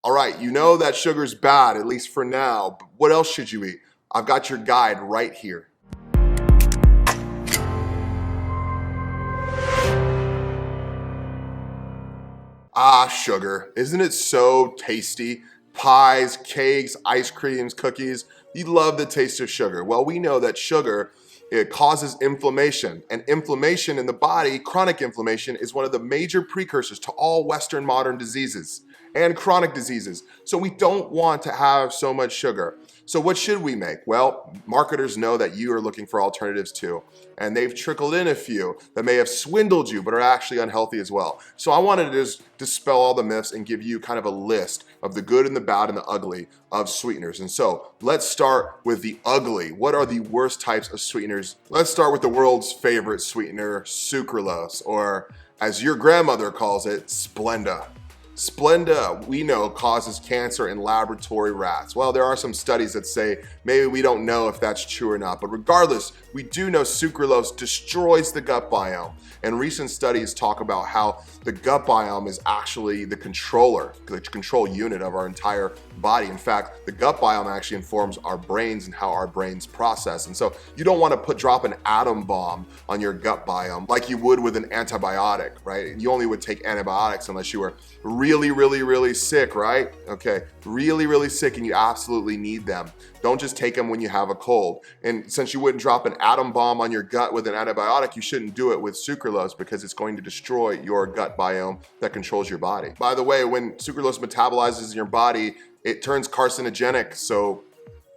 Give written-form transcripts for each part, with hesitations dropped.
All right, you know that sugar's bad, at least for now, but what else should you eat? I've got your guide right here. Ah, sugar. Isn't it so tasty? Pies, cakes, ice creams, cookies. You love the taste of sugar. Well, we know that sugar, it causes inflammation, and inflammation in the body, chronic inflammation, is one of the major precursors to all Western modern diseases and chronic diseases. So we don't want to have so much sugar. So what should we make? Well, marketers know that you are looking for alternatives too, and they've trickled in a few that may have swindled you but are actually unhealthy as well. So I wanted to just dispel all the myths and give you kind of a list of the good and the bad and the ugly of sweeteners. And so let's start with the ugly. What are the worst types of sweeteners? Let's start with the world's favorite sweetener, sucralose, or as your grandmother calls it, SPLENDA. SPLENDA, we know, causes cancer in laboratory rats. Well, there are some studies that say maybe we don't know if that's true or not, but regardless, we do know sucralose destroys the gut biome. And recent studies talk about how the gut biome is actually the control unit of our entire body. In fact, the gut biome actually informs our brains and how our brains process. And so you don't want to drop an atom bomb on your gut biome like you would with an antibiotic, right? You only would take antibiotics unless you were really sick, right? Okay, really sick and you absolutely need them. Don't just take them when you have a cold. And since you wouldn't drop an atom bomb on your gut with an antibiotic, you shouldn't do it with sucralose because it's going to destroy your gut biome that controls your body. By the way, when sucralose metabolizes in your body, it turns carcinogenic, so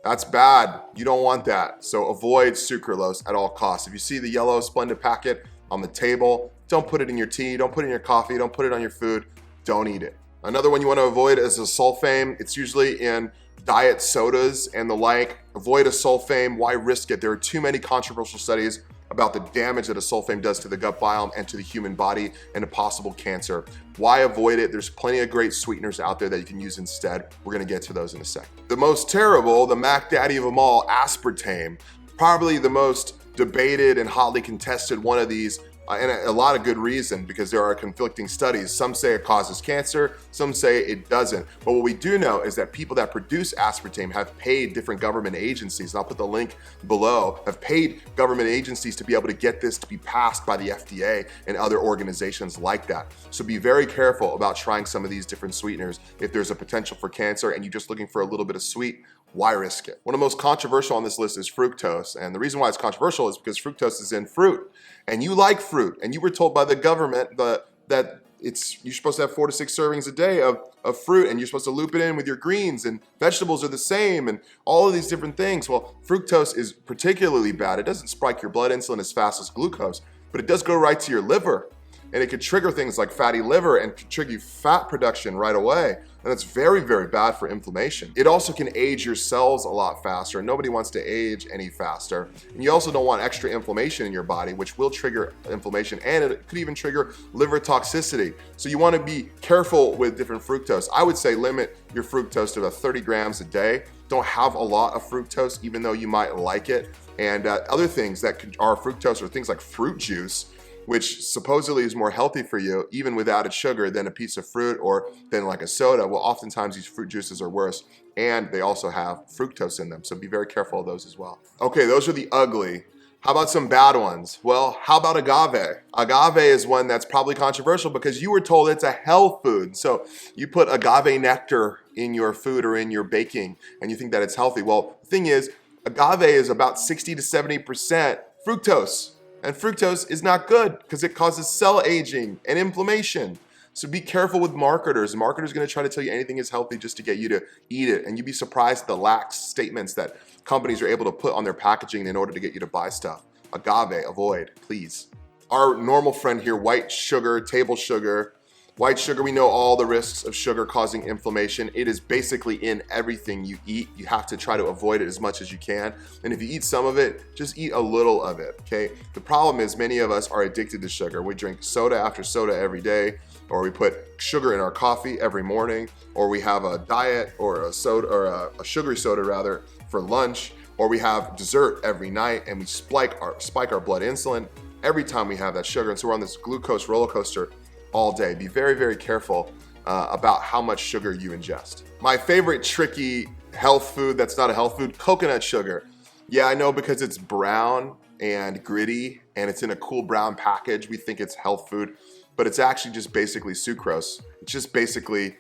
that's bad. You don't want that. So avoid sucralose at all costs. If you see the yellow SPLENDA packet on the table, don't put it in your tea, don't put it in your coffee, don't put it on your food, don't eat it. Another one you want to avoid is a sulfame. It's usually in diet sodas and the like. Avoid a sulfame. Why risk it? There are too many controversial studies about the damage that a sulfame does to the gut biome and to the human body and a possible cancer. Why avoid it? There's plenty of great sweeteners out there that you can use instead. We're gonna get to those in a second. The most terrible, the Mac Daddy of them all, aspartame. Probably the most debated and hotly contested one of these, and a lot of good reason because there are conflicting studies. Some say it causes cancer, some say it doesn't. But what we do know is that people that produce aspartame have paid different government agencies, and I'll put the link below, have paid government agencies to be able to get this to be passed by the FDA and other organizations like that. So be very careful about trying some of these different sweeteners. If there's a potential for cancer and you're just looking for a little bit of sweet, why risk it? One of the most controversial on this list is fructose. And the reason why it's controversial is because fructose is in fruit. And you like fruit. And you were told by the government that you're supposed to have 4 to 6 servings a day of fruit, and you're supposed to loop it in with your greens, and vegetables are the same, and all of these different things. Well, fructose is particularly bad. It doesn't spike your blood insulin as fast as glucose, but it does go right to your liver. And it could trigger things like fatty liver and could trigger fat production right away. And it's very bad for inflammation. It also can age your cells a lot faster. Nobody wants to age any faster. And you also don't want extra inflammation in your body, which will trigger inflammation, and it could even trigger liver toxicity. So you want to be careful with different fructose. I would say limit your fructose to about 30 grams a day. Don't have a lot of fructose, even though you might like it. And other things that are fructose are things like fruit juice, which supposedly is more healthy for you, even with added sugar, than a piece of fruit or than like a soda. Well, oftentimes these fruit juices are worse, and they also have fructose in them. So be very careful of those as well. Okay, those are the ugly. How about some bad ones? Well, how about agave? Agave is one that's probably controversial because you were told it's a health food. So you put agave nectar in your food or in your baking, and you think that it's healthy. Well, the thing is, agave is about 60 to 70% fructose. And fructose is not good because it causes cell aging and inflammation. So be careful with marketers. Marketers are going to try to tell you anything is healthy just to get you to eat it. And you'd be surprised at the lax statements that companies are able to put on their packaging in order to get you to buy stuff. Agave, avoid, please. Our normal friend here, white sugar, table sugar. White sugar, we know all the risks of sugar causing inflammation. It is basically in everything you eat. You have to try to avoid it as much as you can. And if you eat some of it, just eat a little of it, okay? The problem is many of us are addicted to sugar. We drink soda after soda every day, or we put sugar in our coffee every morning, or we have a diet or a soda or a sugary soda rather for lunch, or we have dessert every night and we spike our blood insulin every time we have that sugar. And so we're on this glucose roller coaster all day. Be very careful about how much sugar you ingest. My favorite tricky health food that's not a health food, coconut sugar. Yeah, I know, because it's brown and gritty and it's in a cool brown package, we think it's health food, but it's actually just basically sucrose. It's just basically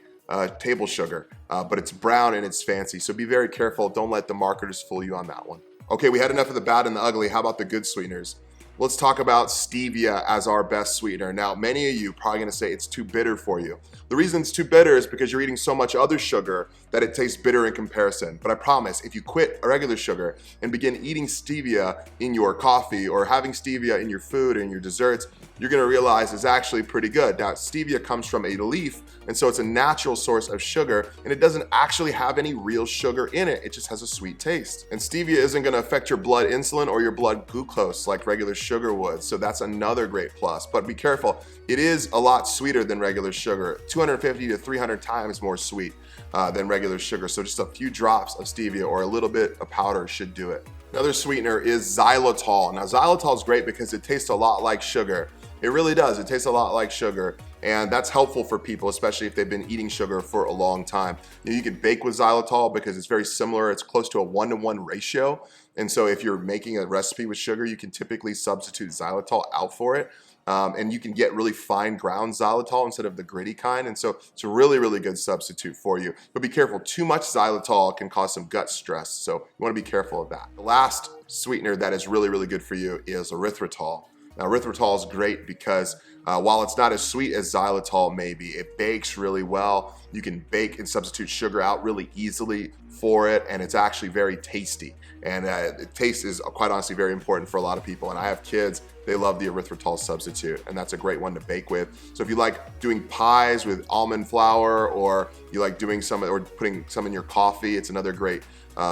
table sugar, but it's brown and it's fancy. So be very careful. Don't let the marketers fool you on that one. Okay, we had enough of the bad and the ugly. How about the good sweeteners? Let's talk about stevia as our best sweetener. Now, many of you are probably gonna say it's too bitter for you. The reason it's too bitter is because you're eating so much other sugar that it tastes bitter in comparison. But I promise, if you quit regular sugar and begin eating stevia in your coffee or having stevia in your food and your desserts, you're gonna realize it's actually pretty good. Now, stevia comes from a leaf, and so it's a natural source of sugar, and it doesn't actually have any real sugar in it. It just has a sweet taste. And stevia isn't gonna affect your blood insulin or your blood glucose like regular sugar would, so that's another great plus. But be careful, it is a lot sweeter than regular sugar, 250 to 300 times more sweet than regular sugar, so just a few drops of stevia or a little bit of powder should do it. Another sweetener is xylitol. Now, xylitol is great because it tastes a lot like sugar. It really does. It tastes a lot like sugar, and that's helpful for people, especially if they've been eating sugar for a long time. You can bake with xylitol because it's very similar. It's close to a 1-to-1 ratio, and so if you're making a recipe with sugar, you can typically substitute xylitol out for it, and you can get really fine ground xylitol instead of the gritty kind, and so it's a really, really good substitute for you. But be careful, too much xylitol can cause some gut stress, so you want to be careful of that. The last sweetener that is really, really good for you is erythritol. Now, erythritol is great because while it's not as sweet as xylitol maybe, it bakes really well. You can bake and substitute sugar out really easily for it, and it's actually very tasty. And taste is quite honestly very important for a lot of people. And I have kids, they love the erythritol substitute, and that's a great one to bake with. So if you like doing pies with almond flour, or you like doing some, or putting some in your coffee, it's another great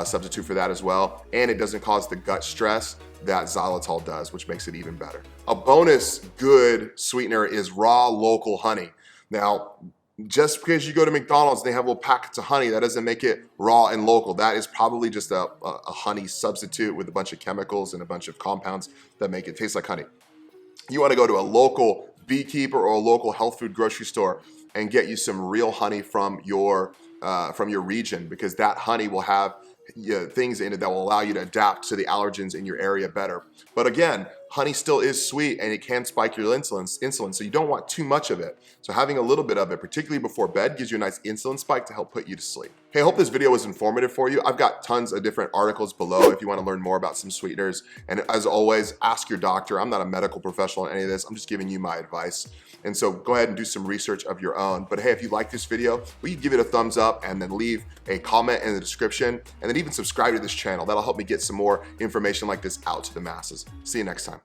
substitute for that as well. And it doesn't cause the gut stress that xylitol does, which makes it even better. A bonus good sweetener is raw local honey. Now, just because you go to McDonald's and they have little packets of honey, that doesn't make it raw and local. That is probably just a honey substitute with a bunch of chemicals and a bunch of compounds that make it taste like honey. You want to go to a local beekeeper or a local health food grocery store and get you some real honey from your region, because that honey will have things in it that will allow you to adapt to the allergens in your area better. But again, honey still is sweet and it can spike your insulin, so you don't want too much of it. So having a little bit of it, particularly before bed, gives you a nice insulin spike to help put you to sleep. Hey, I hope this video was informative for you. I've got tons of different articles below if you want to learn more about some sweeteners. And as always, ask your doctor. I'm not a medical professional in any of this. I'm just giving you my advice. And so go ahead and do some research of your own. But hey, if you like this video, will you give it a thumbs up and then leave a comment in the description, and then even subscribe to this channel. That'll help me get some more information like this out to the masses. See you next time.